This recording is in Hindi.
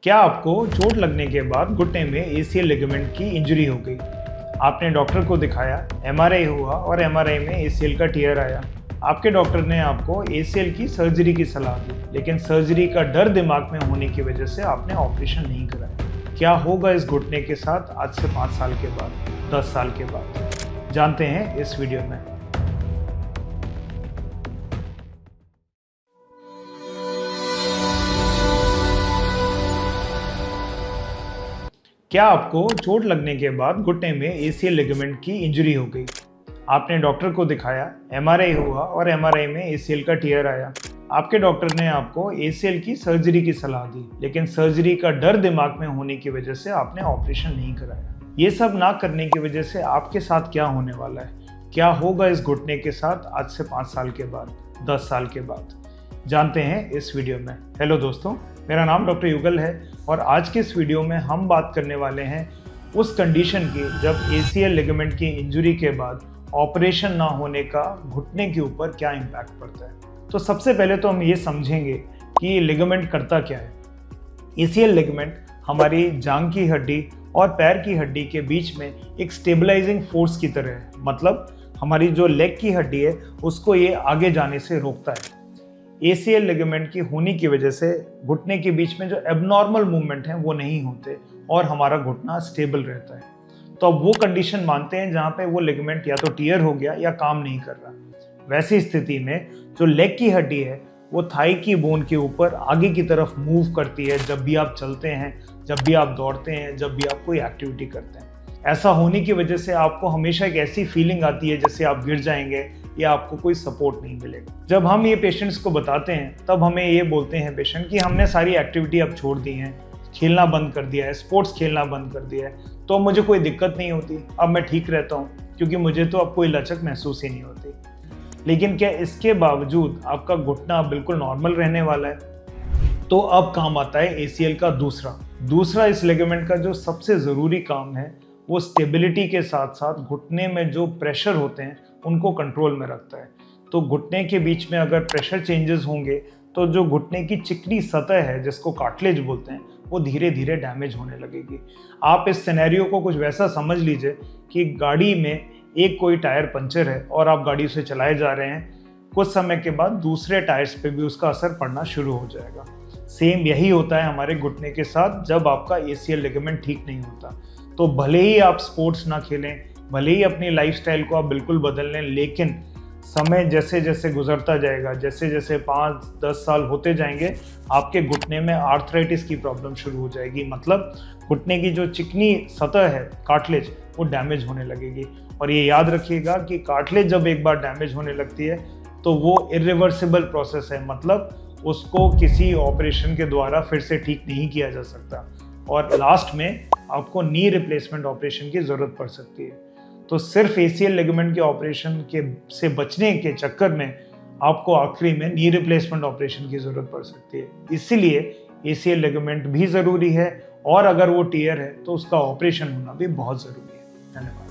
क्या आपको चोट लगने के बाद घुटने में एसीएल लिगामेंट की इंजरी हो गई? आपने डॉक्टर को दिखाया, एमआरआई हुआ और एमआरआई में एसीएल का टियर आया। आपके डॉक्टर ने आपको एसीएल की सर्जरी की सलाह दी, लेकिन सर्जरी का डर दिमाग में होने की वजह से आपने ऑपरेशन नहीं कराया। क्या होगा इस घुटने के साथ आज से 5 साल के बाद, 10 साल के बाद? जानते हैं इस वीडियो में। क्या आपको चोट लगने के बाद घुटने में एसीएल लिगामेंट की इंजरी हो गई? आपने डॉक्टर को दिखाया, एमआरआई हुआ और एमआरआई में एसीएल का टियर आया। आपके डॉक्टर ने आपको एसीएल की सर्जरी की सलाह दी, लेकिन सर्जरी का डर दिमाग में होने की वजह से आपने ऑपरेशन नहीं कराया। ये सब ना करने की वजह से आपके साथ क्या होने वाला है? क्या होगा इस घुटने के साथ आज से 5 साल के बाद, 10 साल के बाद? जानते हैं इस वीडियो में। हेलो दोस्तों, मेरा नाम डॉक्टर युगल है और आज के इस वीडियो में हम बात करने वाले हैं उस कंडीशन की जब एसीएल लिगामेंट की इंजरी के बाद ऑपरेशन ना होने का घुटने के ऊपर क्या इम्पैक्ट पड़ता है। तो सबसे पहले तो हम ये समझेंगे कि ये लिगामेंट करता क्या है। एसीएल लिगामेंट हमारी जांघ की हड्डी और पैर की हड्डी के बीच में एक स्टेबलाइजिंग फोर्स की तरह है। मतलब हमारी जो लेग की हड्डी है उसको ये आगे जाने से रोकता है। एसीएल लिगामेंट की होने की वजह से घुटने के बीच में जो एबनॉर्मल मूवमेंट हैं वो नहीं होते और हमारा घुटना स्टेबल रहता है। तो अब वो कंडीशन मानते हैं जहाँ पे वो लिगामेंट या तो टियर हो गया या काम नहीं कर रहा। वैसी स्थिति में जो लेग की हड्डी है वो थाई की बोन के ऊपर आगे की तरफ मूव करती है जब भी आप चलते हैं, जब भी आप दौड़ते हैं, जब भी आप कोई एक्टिविटी करते हैं। ऐसा होने की वजह से आपको हमेशा एक ऐसी फीलिंग आती है जैसे आप गिर जाएंगे या आपको कोई सपोर्ट नहीं मिलेगा। जब हम ये पेशेंट्स को बताते हैं तब हमें ये बोलते हैं पेशेंट कि हमने सारी एक्टिविटी अब छोड़ दी है, खेलना बंद कर दिया है, स्पोर्ट्स खेलना बंद कर दिया है, तो मुझे कोई दिक्कत नहीं होती, अब मैं ठीक रहता हूँ क्योंकि मुझे तो अब कोई लचक महसूस ही नहीं होती। लेकिन क्या इसके बावजूद आपका घुटना बिल्कुल नॉर्मल रहने वाला है? तो अब काम आता है एसीएल का दूसरा इस लिगामेंट का जो सबसे ज़रूरी काम है वो स्टेबिलिटी के साथ साथ घुटने में जो प्रेशर होते हैं उनको कंट्रोल में रखता है। तो घुटने के बीच में अगर प्रेशर चेंजेस होंगे तो जो घुटने की चिकनी सतह है जिसको कार्टिलेज बोलते हैं वो धीरे धीरे डैमेज होने लगेगी। आप इस सिनेरियो को कुछ वैसा समझ लीजिए कि गाड़ी में एक कोई टायर पंचर है और आप गाड़ी से चलाए जा रहे हैं, कुछ समय के बाद दूसरे टायर्स पे भी उसका असर पड़ना शुरू हो जाएगा। सेम यही होता है हमारे घुटने के साथ जब आपका एसीएल लिगामेंट ठीक नहीं होता। तो भले ही आप स्पोर्ट्स ना खेलें, भले ही अपनी लाइफस्टाइल को आप बिल्कुल बदल लें, लेकिन समय जैसे जैसे गुजरता जाएगा, जैसे जैसे 5-10 साल होते जाएंगे, आपके घुटने में आर्थराइटिस की प्रॉब्लम शुरू हो जाएगी। मतलब घुटने की जो चिकनी सतह है कार्टिलेज वो डैमेज होने लगेगी। और ये याद रखिएगा कि कार्टिलेज जब एक बार डैमेज होने लगती है तो वो इरिवर्सिबल प्रोसेस है। मतलब उसको किसी ऑपरेशन के द्वारा फिर से ठीक नहीं किया जा सकता और लास्ट में आपको नी रिप्लेसमेंट ऑपरेशन की ज़रूरत पड़ सकती है। तो सिर्फ एसीएल लिगामेंट के ऑपरेशन के से बचने के चक्कर में आपको आखिरी में नी रिप्लेसमेंट ऑपरेशन की ज़रूरत पड़ सकती है। इसीलिए एसीएल लिगामेंट भी ज़रूरी है और अगर वो टियर है तो उसका ऑपरेशन होना भी बहुत ज़रूरी है। धन्यवाद।